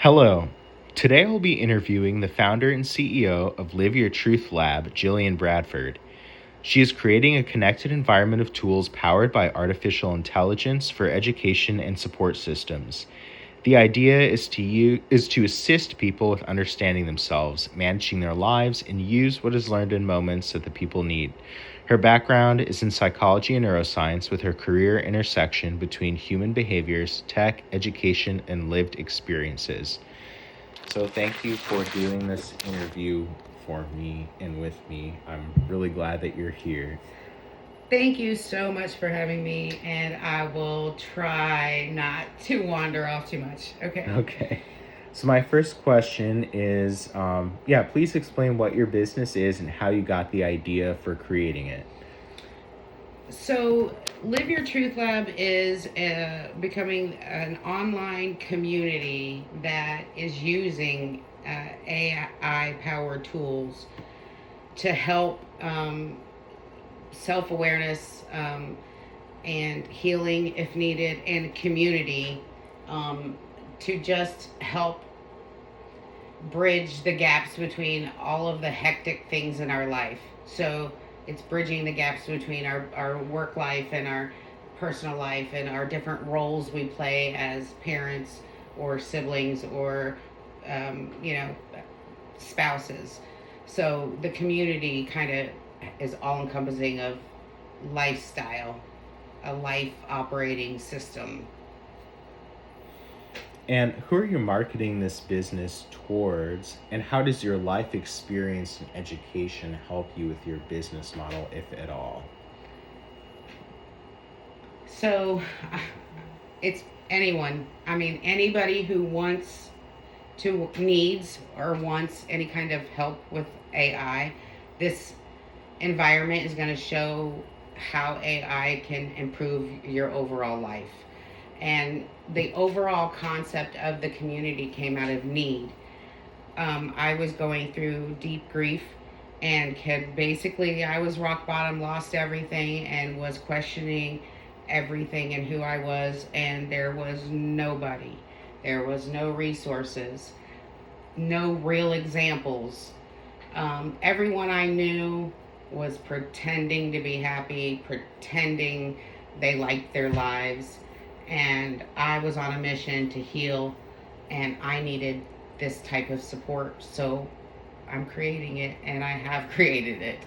Hello. Today I'll be interviewing the founder and CEO of LiveYourTruth Lab, Jillian Bradford. She is creating a connected environment of tools powered by artificial intelligence for education and support systems. The idea is to assist people with understanding themselves, managing their lives, and use what is learned in moments that the people need. Her background is in psychology and neuroscience, with her career intersection between human behaviors, tech, education, and lived experiences. So thank you for doing this interview for me and with me. I'm really glad that you're here. Thank you so much for having me, and I will try not to wander off too much. Okay. Okay. So my first question is, please explain what your business is and how you got the idea for creating it. So, Live Your Truth Lab is becoming an online community that is using AI powered tools to help self awareness and healing if needed, and community to just help bridge the gaps between all of the hectic things in our life. So it's bridging the gaps between our work life and our personal life and our different roles we play as parents or siblings or, spouses. So the community kind of is all encompassing of lifestyle, a life operating system. And who are you marketing this business towards? And how does your life experience and education help you with your business model, if at all? So it's anyone. I mean, anybody who needs or wants any kind of help with AI. This environment is going to show how AI can improve your overall life. And the overall concept of the community came out of need. I was going through deep grief and I was rock bottom, lost everything, and was questioning everything and who I was, and there was nobody. There was no resources, no real examples. Everyone I knew was pretending to be happy, pretending they liked their lives, and I was on a mission to heal, and I needed this type of support. So I'm creating it, and I have created it.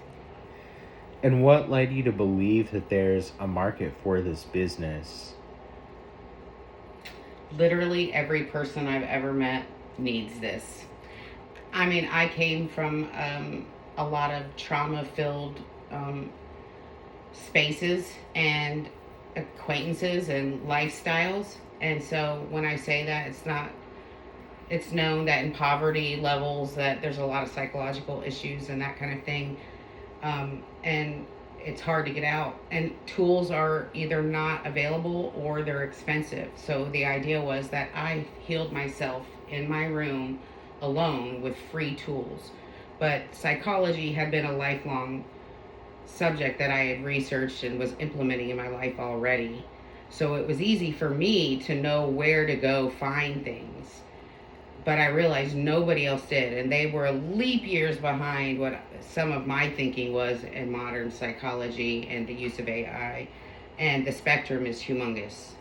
And what led you to believe that there's a market for this business? Literally every person I've ever met needs this. I mean, I came from a lot of trauma filled spaces and acquaintances and lifestyles. And so when I say that, it's known that in poverty levels that there's a lot of psychological issues and that kind of thing. And it's hard to get out. And tools are either not available or they're expensive. So the idea was that I healed myself in my room alone with free tools. But psychology had been a lifelong subject that I had researched and was implementing in my life already. So it was easy for me to know where to go find things. But I realized nobody else did, and they were leap years behind what some of my thinking was in modern psychology and the use of AI. And the spectrum is humongous.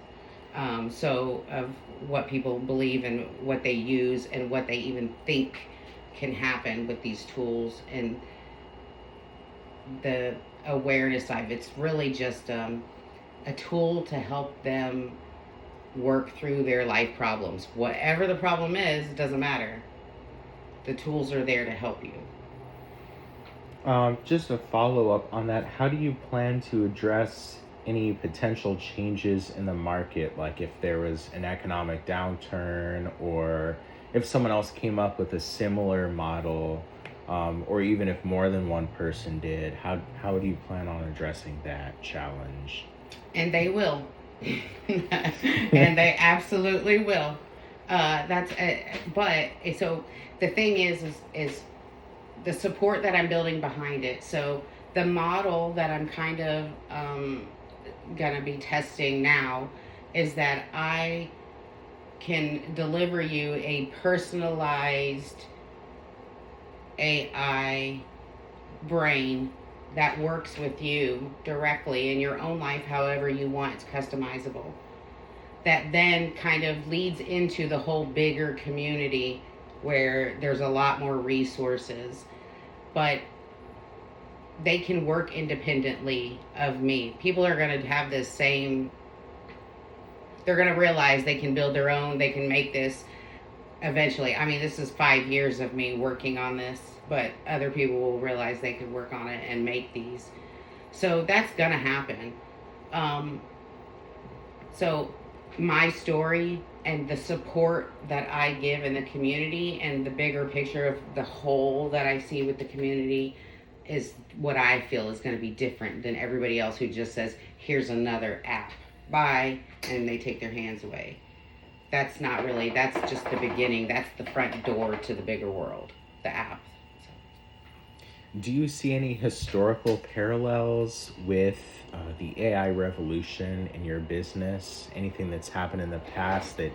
So of what people believe and what they use and what they even think can happen with these tools, and the awareness of it's really just a tool to help them work through their life problems. Whatever the problem is, it doesn't matter. The tools are there to help you. Just a follow up on that, how do you plan to address any potential changes in the market, like if there was an economic downturn or if someone else came up with a similar model, or even if more than one person did, how do you plan on addressing that challenge? And they will. And they absolutely will. But so the thing is the support that I'm building behind it. So the model that I'm kind of gonna be testing now is that I can deliver you a personalized AI brain that works with you directly in your own life however you want. It's customizable. That then kind of leads into the whole bigger community where there's a lot more resources, but they can work independently of me. People are going to have this same, they're going to realize they can build their own, they can make this eventually. I mean, this is 5 years of me working on this, but other people will realize they could work on it and make these. So that's going to happen. Um, so my story and the support that I give in the community and the bigger picture of the whole that I see with the community is what I feel is going to be different than everybody else who just says, here's another app, bye, and they take their hands away. That's not really, that's just the beginning. That's the front door to the bigger world, the app. Do you see any historical parallels with the AI revolution in your business? Anything that's happened in the past that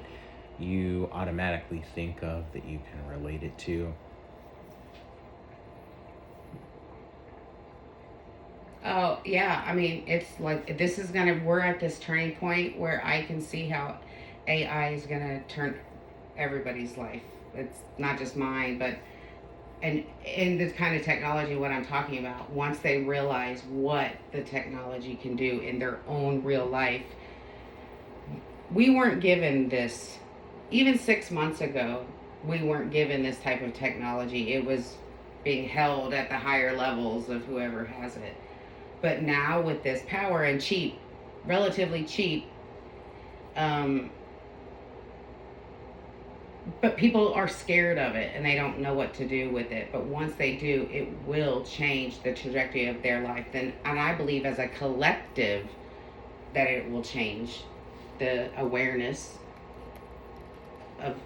you automatically think of that you can relate it to? Oh, yeah. I mean, it's like this is going to, we're at this turning point where I can see how AI is going to turn everybody's life. It's not just mine, but and in this kind of technology, what I'm talking about, once they realize what the technology can do in their own real life, we weren't given this. Even 6 months ago, we weren't given this type of technology. It was being held at the higher levels of whoever has it. But now with this power and cheap, relatively cheap, um, but people are scared of it and they don't know what to do with it. But once they do, it will change the trajectory of their life. Then, and I believe as a collective that it will change the awareness of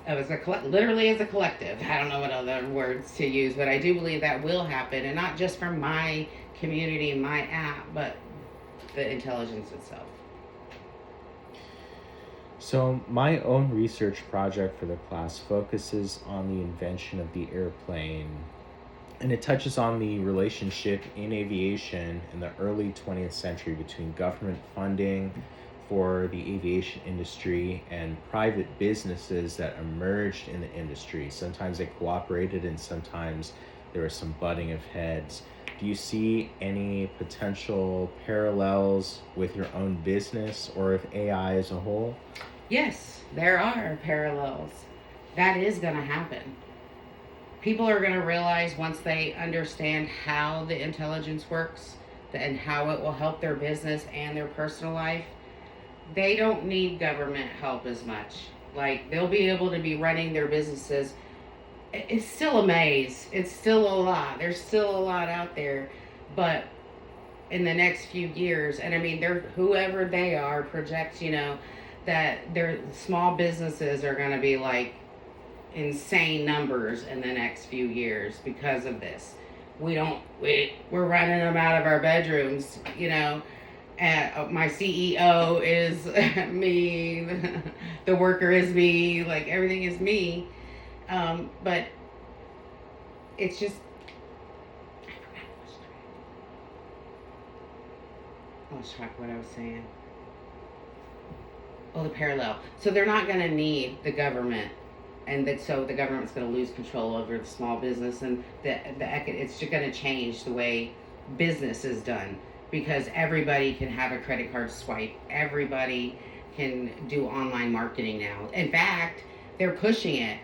as a literally as a collective. I don't know what other words to use, but I do believe that will happen, and not just for my community, my app, but the intelligence itself. So, my own research project for the class focuses on the invention of the airplane, and it touches on the relationship in aviation in the early 20th century between government funding for the aviation industry and private businesses that emerged in the industry. Sometimes they cooperated and sometimes there was some butting of heads. Do you see any potential parallels with your own business or with AI as a whole? Yes, there are parallels. That is going to happen. People are going to realize once they understand how the intelligence works and how it will help their business and their personal life, they don't need government help as much. Like, they'll be able to be running their businesses. It's still a maze. It's still a lot. There's still a lot out there. But in the next few years, and I mean, they're, whoever they are projects, that their small businesses are going to be like insane numbers in the next few years because of this. We're running them out of our bedrooms, my CEO is me, the worker is me, like everything is me. But it's just, I lost track of what I was saying. Oh, the parallel. So they're not going to need the government, and that so the government's going to lose control over the small business, and it's just going to change the way business is done, because everybody can have a credit card swipe. Everybody can do online marketing now. In fact, they're pushing it.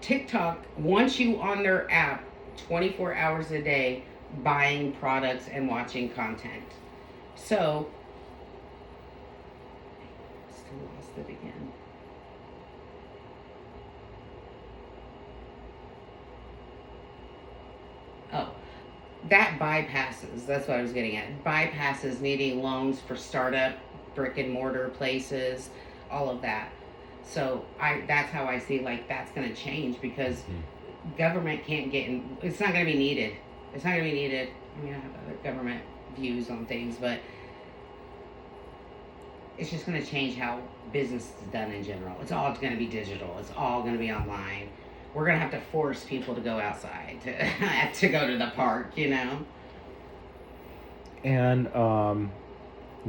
TikTok wants you on their app 24 hours a day buying products and watching content. So, still lost it again. Oh, that bypasses, that's what I was getting at. Bypasses needing loans for startup, brick and mortar places, all of that. So that's how I see like that's going to change, because government can't get in. It's not going to be needed. It's not going to be needed. I mean, I have other government views on things, but it's just going to change how business is done in general. It's all going to be digital. It's all going to be online. We're going to have to force people to go outside to go to the park, you know. And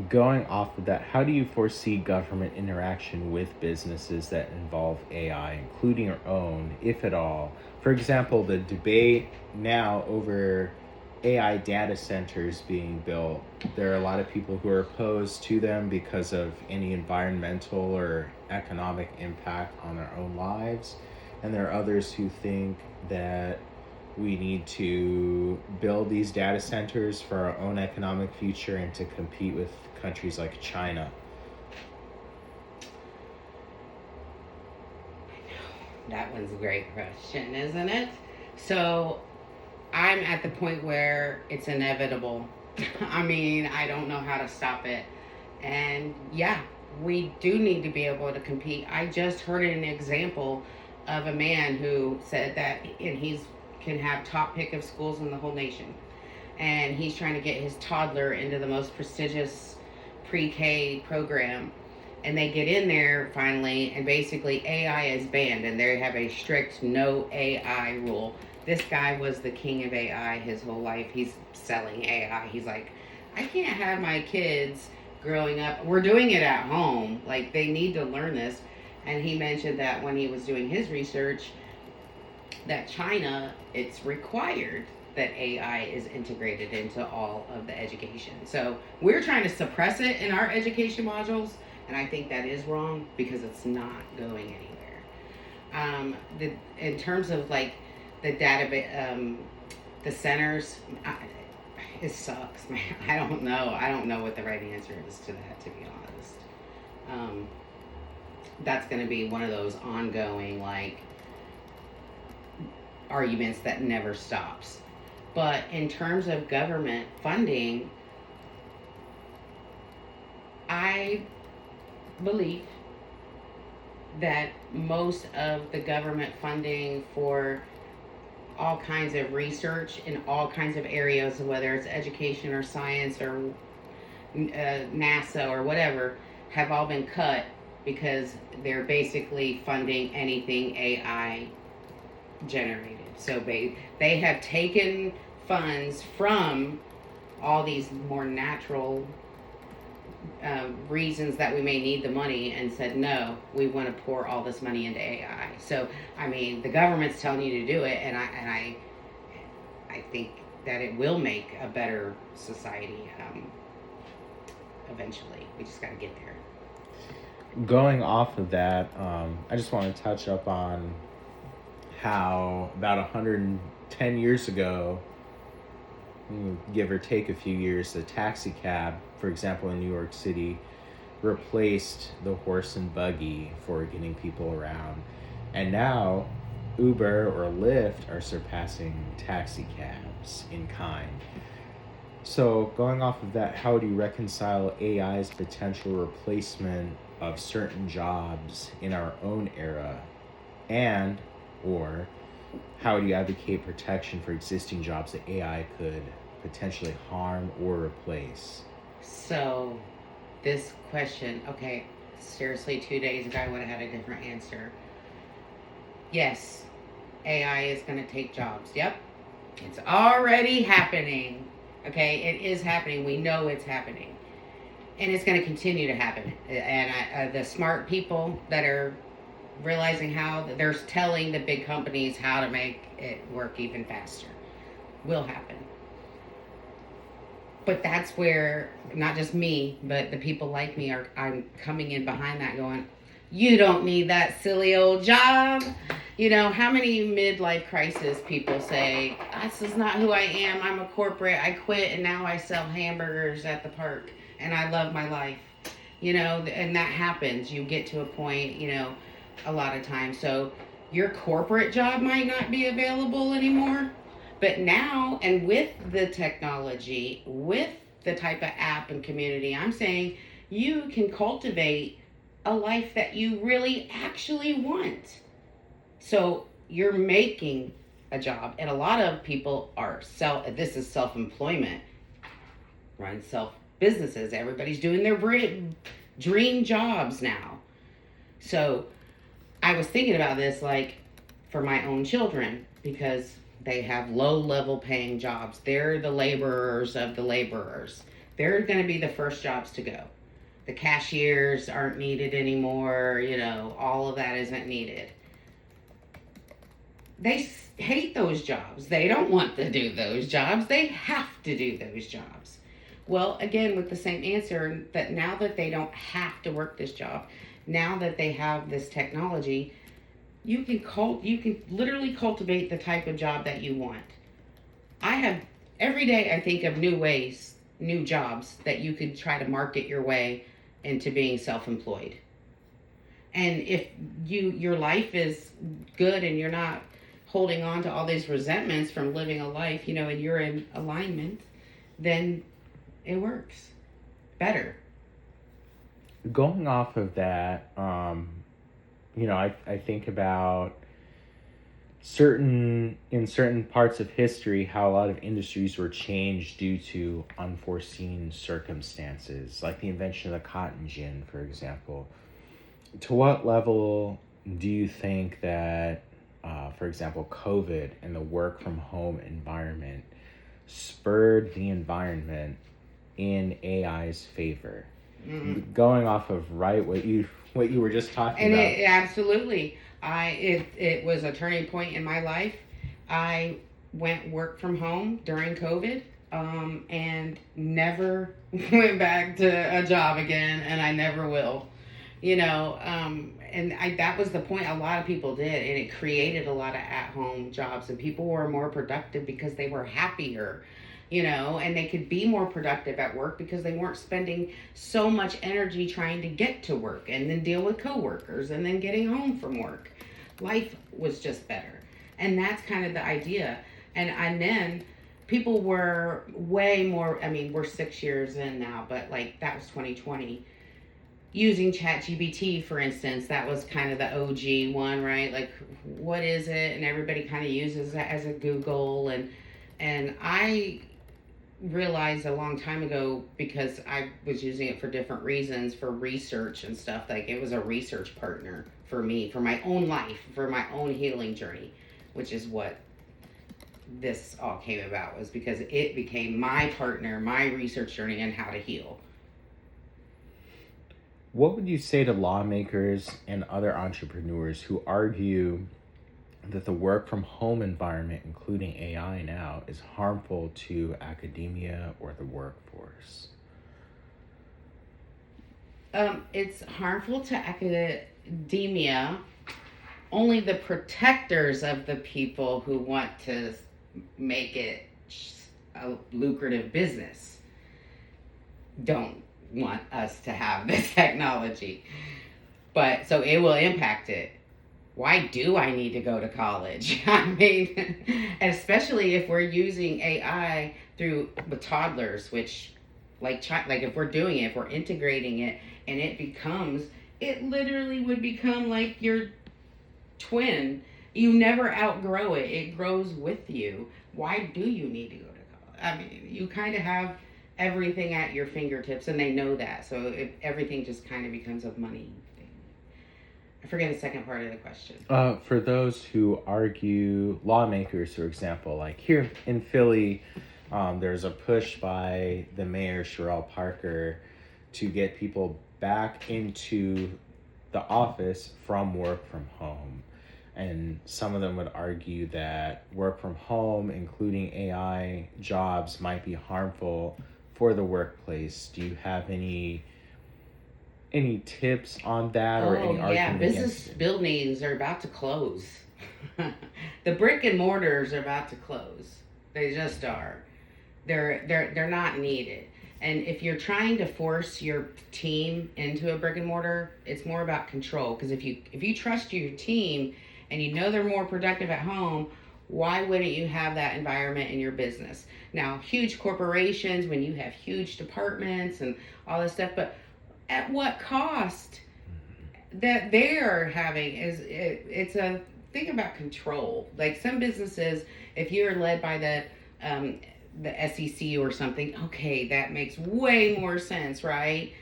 going off of that, how do you foresee government interaction with businesses that involve AI, including your own, if at all? For example, the debate now over AI data centers being built, there are a lot of people who are opposed to them because of any environmental or economic impact on their own lives. And there are others who think that we need to build these data centers for our own economic future and to compete with countries like China. That one's a great question, isn't it? So I'm at the point where it's inevitable. I mean, I don't know how to stop it. And yeah, we do need to be able to compete. I just heard an example of a man who said that, and he's can have top pick of schools in the whole nation. And he's trying to get his toddler into the most prestigious pre-K program. And they get in there finally, and basically AI is banned, and they have a strict no AI rule. This guy was the king of AI his whole life. He's selling AI. He's like, I can't have my kids growing up. We're doing it at home. Like, they need to learn this. And he mentioned that when he was doing his research, that China, it's required that AI is integrated into all of the education. So we're trying to suppress it in our education modules, and I think that is wrong because it's not going anywhere. In terms of like the database, the centers, it sucks, man. I don't know. I don't know what the right answer is to that, to be honest. That's going to be one of those ongoing like arguments that never stops. But in terms of government funding, I believe that most of the government funding for all kinds of research in all kinds of areas, whether it's education or science or NASA or whatever, have all been cut because they're basically funding anything AI generated. So they have taken funds from all these more natural reasons that we may need the money and said, no, we want to pour all this money into AI. So, I mean, the government's telling you to do it, and I think that it will make a better society eventually. We just got to get there. Going off of that, I just want to touch up on how about 110 years ago, give or take a few years, the taxi cab, for example, in New York City, replaced the horse and buggy for getting people around. And now Uber or Lyft are surpassing taxi cabs in kind. So going off of that, how do you reconcile AI's potential replacement of certain jobs in our own era, and or how do you advocate protection for existing jobs that AI could potentially harm or replace? So, this question, okay, seriously, 2 days ago I would have had a different answer. Yes, AI is going to take jobs. Yep, it's already happening. Okay, it is happening. We know it's happening. And it's going to continue to happen. And the smart people that are realizing how they're telling the big companies how to make it work even faster will happen. But that's where not just me, but the people like me are. I'm coming in behind that, going, "You don't need that silly old job." You know, how many midlife crisis people say, "This is not who I am. I'm a corporate. I quit, and now I sell hamburgers at the park, and I love my life." You know, and that happens. You get to a point, you know, a lot of times. So your corporate job might not be available anymore. But now, and with the technology, with the type of app and community, I'm saying you can cultivate a life that you really actually want. So you're making a job. And a lot of people are this is self-employment, run self businesses. Everybody's doing their dream jobs now. So I was thinking about this, like, for my own children, because they have low level paying jobs. They're the laborers of the laborers. They're going to be the first jobs to go. The cashiers aren't needed anymore, all of that isn't needed. They hate those jobs. They don't want to do those jobs. They have to do those jobs. Well, again, with the same answer, that now that they don't have to work this job, now that they have this technology, you can literally cultivate the type of job that you want. I have every day I think of new ways, new jobs that you could try to market your way into being self-employed. And if your life is good and you're not holding on to all these resentments from living a life, and you're in alignment, then it works better. Going off of that, I think about in certain parts of history how a lot of industries were changed due to unforeseen circumstances, like the invention of the cotton gin, for example. To what level do you think that, for example, COVID and the work from home environment spurred the environment in AI's favor? Mm-hmm. Going off of what you were just talking and about. And absolutely, it was a turning point in my life. I went work from home during COVID, and never went back to a job again, and I never will. That was the point. A lot of people did, and it created a lot of at-home jobs, and people were more productive because they were happier, and they could be more productive at work because they weren't spending so much energy trying to get to work and then deal with coworkers and then getting home from work. Life was just better, and that's kind of the idea. And then people were way more. I mean, we're 6 years in now, but like that was 2020. Using ChatGPT, for instance, that was kind of the OG one, right? Like, what is it? And everybody kind of uses it as a Google. And I realized a long time ago, because I was using it for different reasons, for research and stuff, like it was a research partner for me, for my own life, for my own healing journey, which is what this all came about, was because it became my partner, my research journey, and how to heal. What would you say to lawmakers and other entrepreneurs who argue that the work from home environment, including AI now, is harmful to academia or the workforce? It's harmful to academia. Only the protectors of the people who want to make it a lucrative business don't want us to have this technology. But so it will impact it. Why do I need to go to college? I mean, especially if we're using AI with toddlers, which like if we're doing it, if we're integrating it, and it literally would become like your twin. You never outgrow it. It grows with you. Why do you need to go to college? I mean, you kind of have everything at your fingertips, and they know that. So everything just kind of becomes a money thing. I forget the second part of the question. For those who argue, lawmakers, for example, like here in Philly, there's a push by the mayor, Sherelle Parker, to get people back into the office from work from home. And some of them would argue that work from home, including AI jobs, might be harmful for the workplace. Do you have any tips on that, or any argument? Yeah, business buildings are about to close. The brick and mortars are about to close. They just are. They're not needed. And if you're trying to force your team into a brick and mortar, it's more about control. Because if you trust your team and you know they're more productive at home, why wouldn't you have that environment in your business? Now, huge corporations, when you have huge departments and all this stuff, but at what cost? That they're having it's a thing about control. Like some businesses, if you're led by the SEC or something, okay, that makes way more sense, right?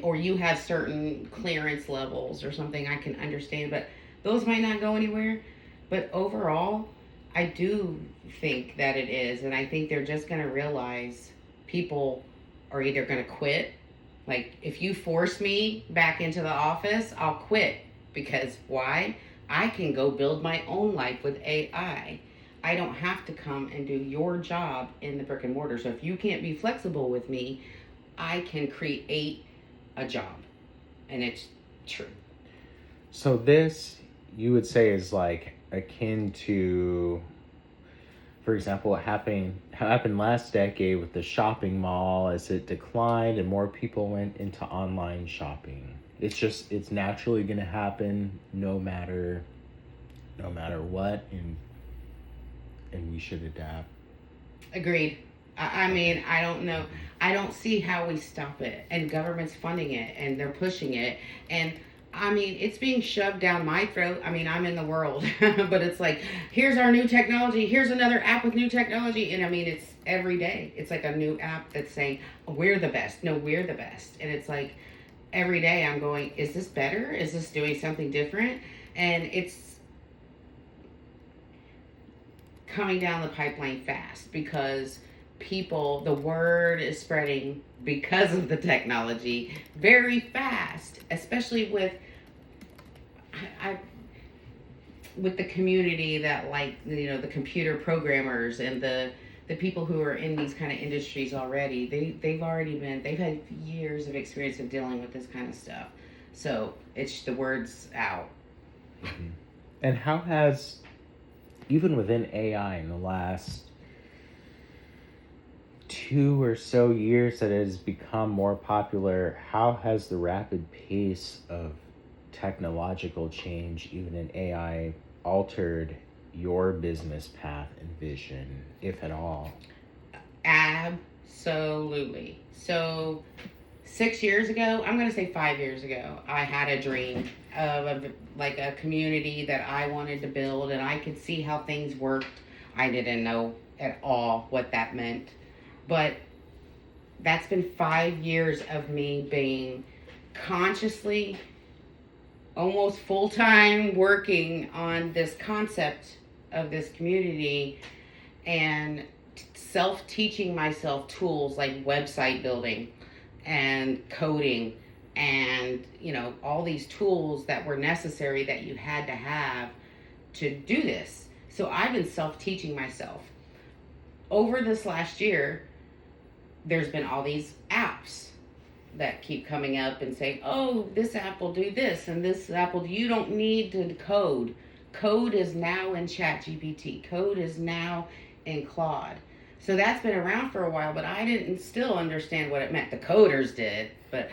or you have certain clearance levels or something, I can understand, but those might not go anywhere. But overall, I do think that it is, and I think they're just going to realize people are either going to quit. Like, if you force me back into the office, I'll quit. Because why? I can go build my own life with AI. I don't have to come and do your job in the brick and mortar. So if you can't be flexible with me, I can create a job. And it's true. So this, you would say, is like akin to, for example, what happened last decade with the shopping mall as it declined and more people went into online shopping. It's naturally going to happen no matter what, and we should adapt. Agreed. I mean, I don't know. I don't see how we stop it. And government's funding it and they're pushing it. And I mean, it's being shoved down my throat. I mean, I'm in the world, but it's like, here's our new technology. Here's another app with new technology. And I mean, it's every day. It's like a new app that's saying, we're the best. No, we're the best. And it's like, every day I'm going, is this better? Is this doing something different? And it's coming down the pipeline fast because the word is spreading because of the technology very fast, especially I with the community that, like, the computer programmers and the people who are in these kind of industries already. They've had years of experience of dealing with this kind of stuff, so it's the word's out. Mm-hmm. And how has, even within AI in the last 2 or so years that it has become more popular, how has the rapid pace of technological change, even in AI, altered your business path and vision, if at all? Absolutely. So 6 years ago, I'm going to say 5 years ago, I had a dream of like a community that I wanted to build, and I could see how things worked. I didn't know at all what that meant. But that's been 5 years of me being consciously, almost full-time, working on this concept of this community and self-teaching myself tools like website building and coding and all these tools that were necessary that you had to have to do this. So I've been self-teaching myself. Over this last year, there's been all these apps that keep coming up and saying, oh, this app will do this, and this app will, you don't need to code. Code is now in ChatGPT. Code is now in Claude. So that's been around for a while, but I didn't still understand what it meant. The coders did, but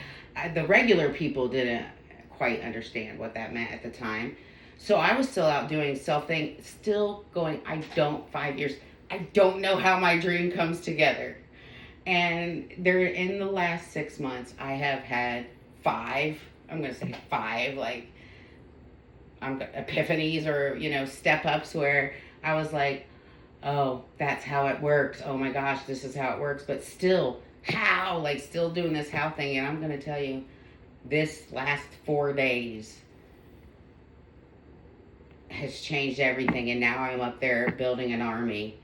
the regular people didn't quite understand what that meant at the time. So I was still out doing self-thing, still going, 5 years, I don't know how my dream comes together. And there, in the last 6 months, I have had I'm going to say five, like, epiphanies or, step ups where I was like, oh, that's how it works. Oh my gosh, this is how it works. But still, how? Like, still doing this how thing. And I'm going to tell you, this last 4 days has changed everything. And now I'm up there building an army.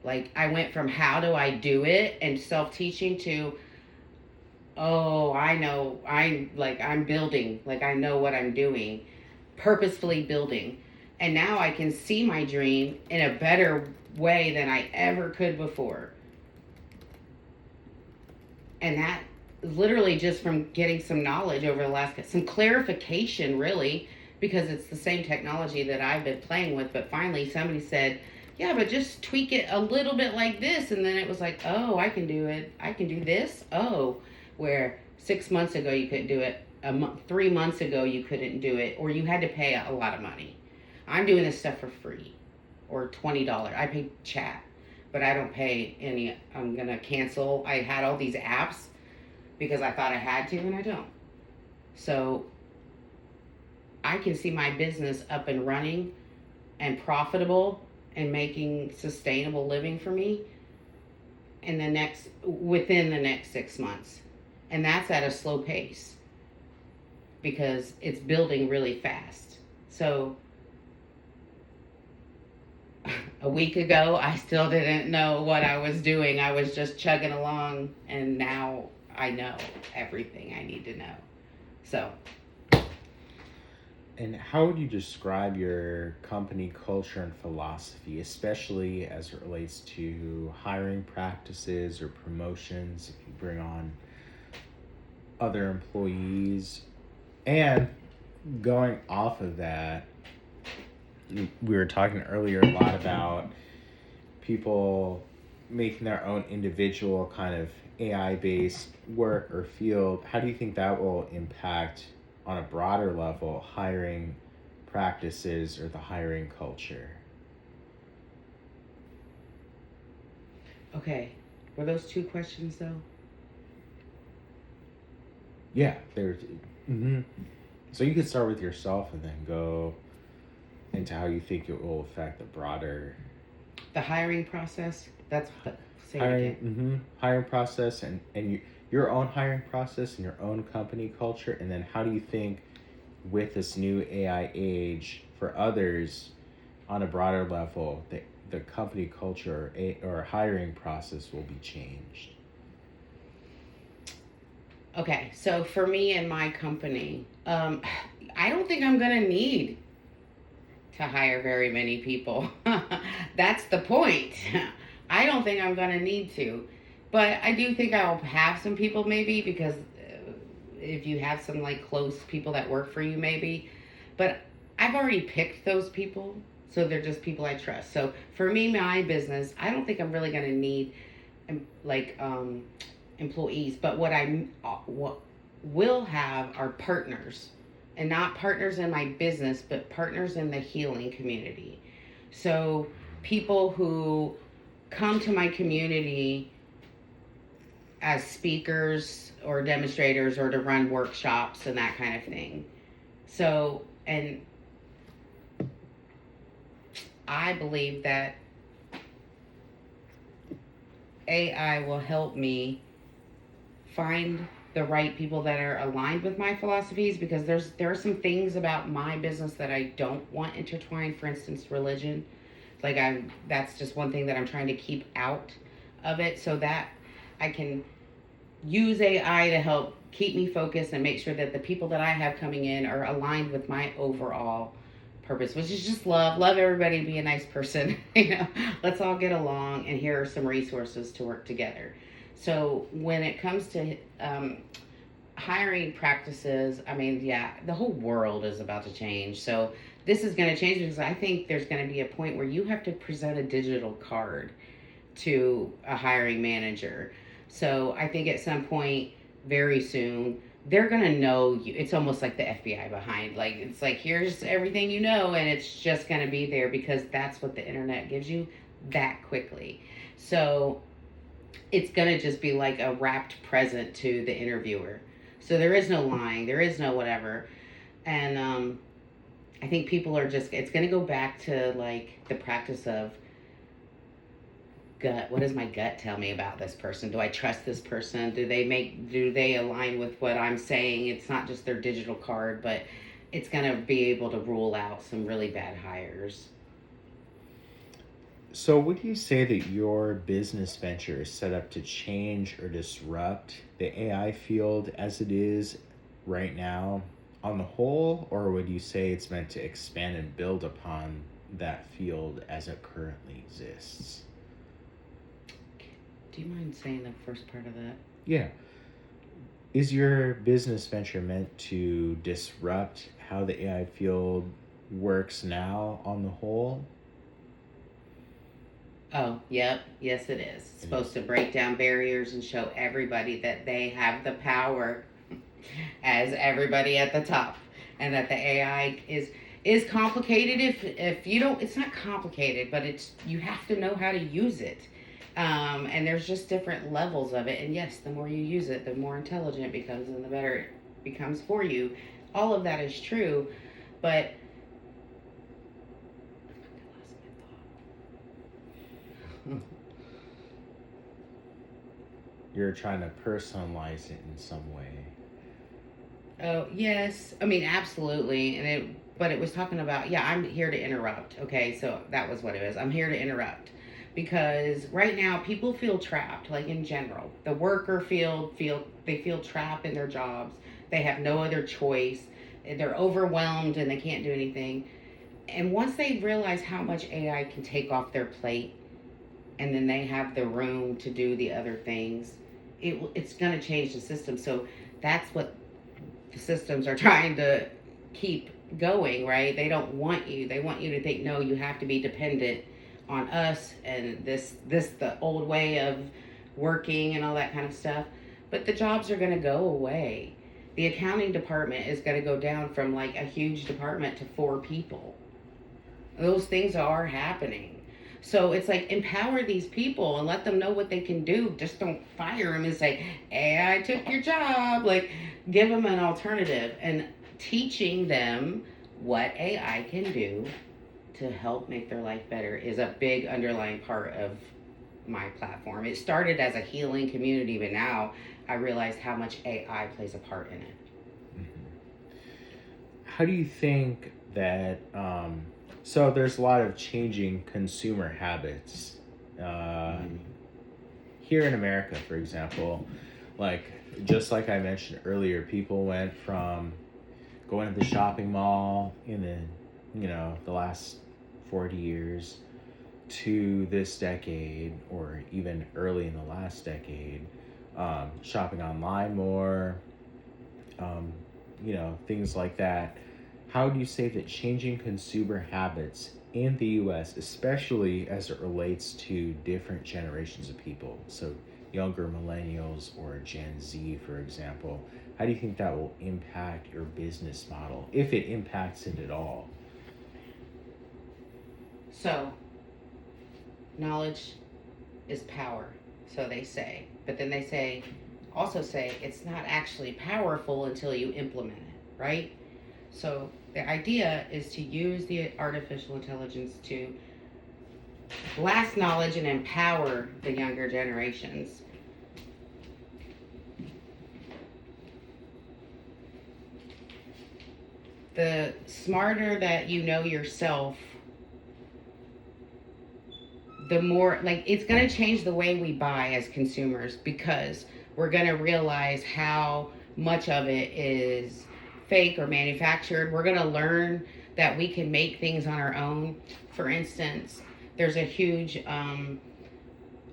Like, I went from how do I do it and self-teaching to, oh, I know, I'm building, like, I know what I'm doing, purposefully building. And now I can see my dream in a better way than I ever could before. And that literally just from getting some knowledge over the some clarification, really, because it's the same technology that I've been playing with. But finally somebody said, yeah, but just tweak it a little bit like this. And then it was like, oh, I can do it. I can do this. Oh, where 6 months ago you couldn't do it. 3 months ago you couldn't do it. Or you had to pay a lot of money. I'm doing this stuff for free. Or $20. I pay chat. But I don't pay any. I'm going to cancel. I had all these apps because I thought I had to, and I don't. So I can see my business up and running and profitable and making sustainable living for me within the next 6 months. And that's at a slow pace because it's building really fast. So a week ago, I still didn't know what I was doing. I was just chugging along, and now I know everything I need to know. So, And how would you describe your company culture and philosophy, especially as it relates to hiring practices or promotions, if you bring on other employees? And going off of that, we were talking earlier a lot about people making their own individual kind of AI based work or field. How do you think that will impact on a broader level hiring practices or the hiring culture? okay. Were those two questions though? Yeah, there's. Mm-hmm. So you could start with yourself and then go into how you think it will affect the broader The hiring process? Say it hiring, again. hiring process and your own hiring process and your own company culture, and then how do you think with this new AI age for others on a broader level the company culture or hiring process will be changed? Okay, so for me and my company, I don't think I'm going to need to hire very many people. That's the point. I don't think I'm going to need to. But I do think I'll have some people maybe because if you have some like close people that work for you, maybe. But I've already picked those people. So they're just people I trust. So for me, my business, I don't think I'm really going to need like employees. But what will have are partners, and not partners in my business, but partners in the healing community. So people who come to my community as speakers or demonstrators or to run workshops and that kind of thing. So, and I believe that AI will help me find the right people that are aligned with my philosophies because there are some things about my business that I don't want intertwined. For instance, religion. Like that's just one thing that I'm trying to keep out of it so that I can use AI to help keep me focused and make sure that the people that I have coming in are aligned with my overall purpose, which is just love everybody, be a nice person. Let's all get along, and here are some resources to work together. So when it comes to hiring practices, I mean, yeah, the whole world is about to change. So this is going to change because I think there's going to be a point where you have to present a digital card to a hiring manager. So I think at some point very soon, they're going to know you. It's almost like the FBI behind. Like, it's like, here's everything you know, and it's just going to be there because that's what the internet gives you that quickly. So it's going to just be like a wrapped present to the interviewer. So there is no lying, there is no whatever. And I think people are just, it's going to go back to like the practice of gut. What does my gut tell me about this person? Do I trust this person? Do they align with what I'm saying? It's not just their digital card, but it's going to be able to rule out some really bad hires. So would you say that your business venture is set up to change or disrupt the AI field as it is right now on the whole, or would you say it's meant to expand and build upon that field as it currently exists? Do you mind saying the first part of that? Yeah. Is your business venture meant to disrupt how the AI field works now on the whole? Oh, yep. Yes, it is. It's supposed to break down barriers and show everybody that they have the power as everybody at the top, and that the AI is complicated. If you don't, it's not complicated, but it's you have to know how to use it. And there's just different levels of it. And yes, the more you use it, the more intelligent it becomes, and the better it becomes for you. All of that is true, but you're trying to personalize it in some way. Oh, yes. I mean, absolutely. But it was talking about, yeah, I'm here to interrupt. Okay, so that was what it was. I'm here to interrupt because right now people feel trapped, like in general. The worker they feel trapped in their jobs. They have no other choice. They're overwhelmed and they can't do anything. And once they realize how much AI can take off their plate, and then they have the room to do the other things, it's going to change the system. So that's what the systems are trying to keep going, right? They don't want you. They want you to think, no, you have to be dependent on us and this the old way of working and all that kind of stuff. But the jobs are going to go away. The accounting department is going to go down from like a huge department to 4 people. Those things are happening. So it's like empower these people and let them know what they can do. Just don't fire them and say, AI took your job. Like, give them an alternative and teaching them what AI can do to help make their life better is a big underlying part of my platform. It started as a healing community, but now I realized how much AI plays a part in it. How do you think that, so there's a lot of changing consumer habits here in America, for example, like just like I mentioned earlier, people went from going to the shopping mall in the last 40 years to this decade, or even early in the last decade, shopping online more, um, things like that. How do you say that changing consumer habits in the US, especially as it relates to different generations of people, so younger millennials or Gen Z, for example, how do you think that will impact your business model, if it impacts it at all? So, knowledge is power, so they say. But then they also say it's not actually powerful until you implement it, right? So the idea is to use the artificial intelligence to blast knowledge and empower the younger generations. The smarter that you know yourself, the more, like, it's going to change the way we buy as consumers, because we're going to realize how much of it is fake or manufactured. We're going to learn that we can make things on our own. For instance, there's a huge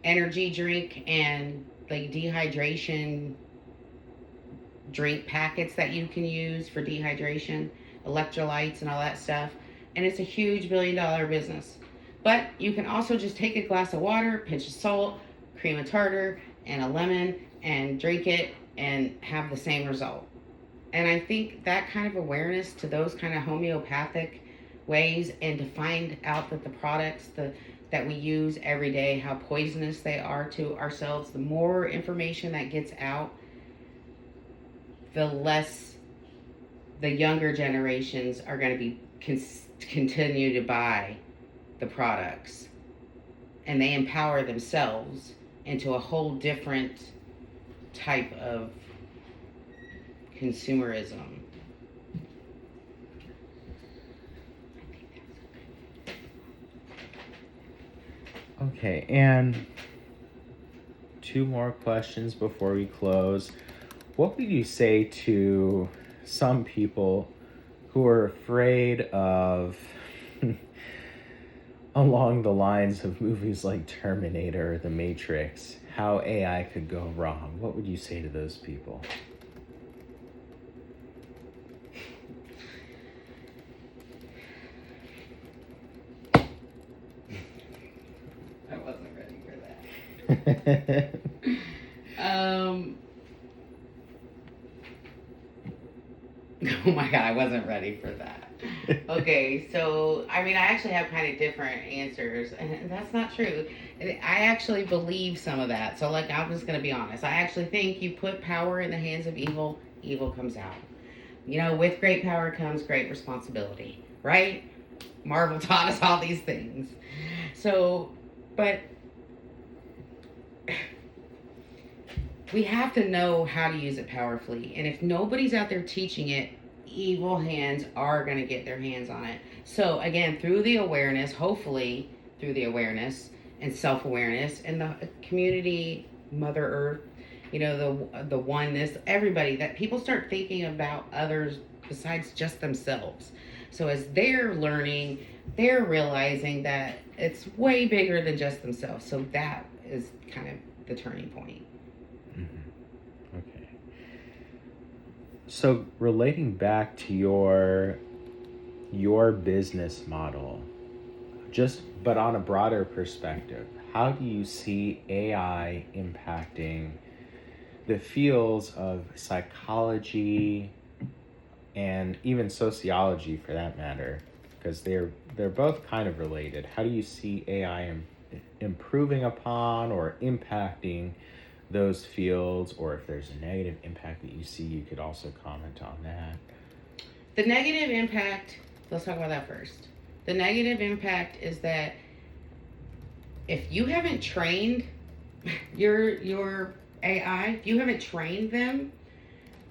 energy drink and like dehydration drink packets that you can use for dehydration, electrolytes and all that stuff. And it's a huge $1 billion business. But you can also just take a glass of water, pinch of salt, cream of tartar, and a lemon, and drink it and have the same result. And I think that kind of awareness to those kind of homeopathic ways, and to find out that the products that we use every day, how poisonous they are to ourselves, the more information that gets out, the less the younger generations are going to be continue to buy the products, and they empower themselves into a whole different type of consumerism. Okay, and 2 more questions before we close. What would you say to some people who are afraid of, along the lines of movies like Terminator or The Matrix, how AI could go wrong? What would you say to those people? I wasn't ready for that. Oh my God, I wasn't ready for that. Okay, so I mean, I actually have kind of different answers, and that's not true. I actually believe some of that. So, like, I'm just going to be honest. I actually think you put power in the hands of evil, evil comes out. You know, with great power comes great responsibility, right? Marvel taught us all these things. So, but we have to know how to use it powerfully. And if nobody's out there teaching it, evil hands are going to get their hands on it. So, again, through the awareness, hopefully through the awareness and self awareness and the community, Mother Earth, the oneness, everybody, that people start thinking about others besides just themselves. So, as they're learning, they're realizing that it's way bigger than just themselves. So, that is kind of the turning point. Mm-hmm. Okay. So relating back to your business model, but on a broader perspective, how do you see AI impacting the fields of psychology and even sociology, for that matter? Because they're both kind of related. How do you see AI improving upon or impacting those fields, or if there's a negative impact that you see, you could also comment on that. The negative impact, let's talk about that first. The negative impact is that if you haven't trained your AI, if you haven't trained them,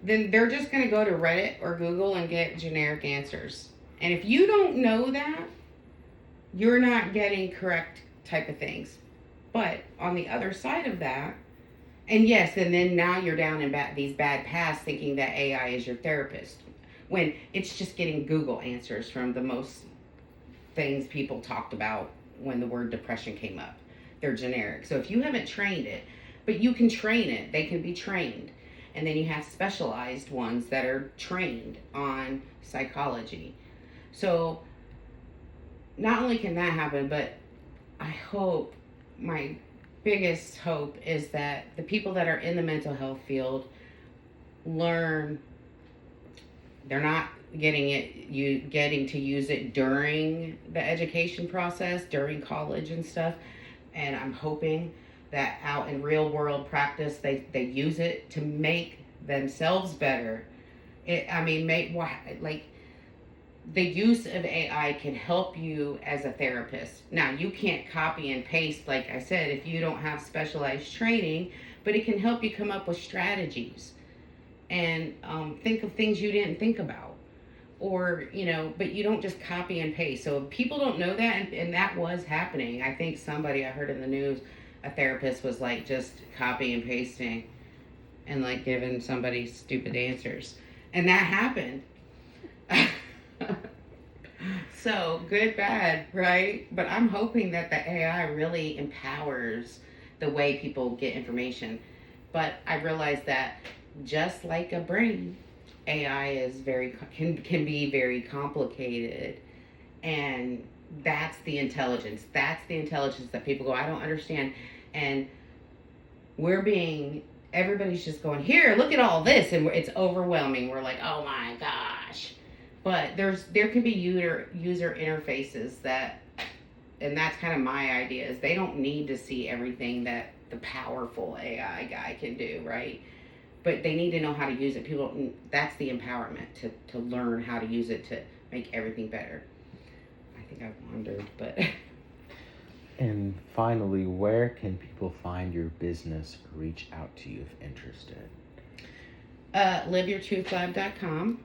then they're just going to go to Reddit or Google and get generic answers. And if you don't know that, you're not getting correct type of things. But on the other side of that, and yes, and then now you're down in these bad paths thinking that AI is your therapist, when it's just getting Google answers from the most things people talked about when the word depression came up. They're generic. So if you haven't trained it, but you can train it, they can be trained. And then you have specialized ones that are trained on psychology. So not only can that happen, but I hope, my biggest hope is that the people that are in the mental health field learn they're not getting to use it during the education process, during college and stuff. And I'm hoping that out in real world practice they use it to make themselves better. Like the use of AI can help you as a therapist. Now, you can't copy and paste, like I said, if you don't have specialized training, but it can help you come up with strategies and think of things you didn't think about. Or, but you don't just copy and paste. So if people don't know that, and that was happening. I think I heard in the news, a therapist was like just copy and pasting and like giving somebody stupid answers. And that happened. So good, bad, right? But I'm hoping that the AI really empowers the way people get information. But I realize that just like a brain, AI is can be very complicated, and that's the intelligence. That's the intelligence that people go, I don't understand, and everybody's just going, here, look at all this, and it's overwhelming. We're like, oh my gosh. But there can be user interfaces that, and that's kind of my idea, is they don't need to see everything that the powerful AI guy can do, right? But they need to know how to use it. That's the empowerment, to learn how to use it to make everything better. I think I've wandered, but. And finally, where can people find your business or reach out to you if interested? LiveYourTruthLab.com.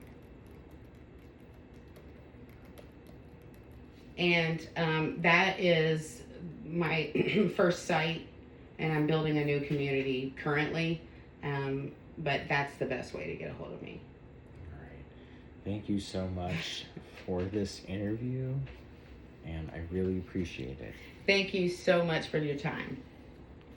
And that is my first site, and I'm building a new community currently. But that's the best way to get a hold of me. All right. Thank you so much for this interview, and I really appreciate it. Thank you so much for your time.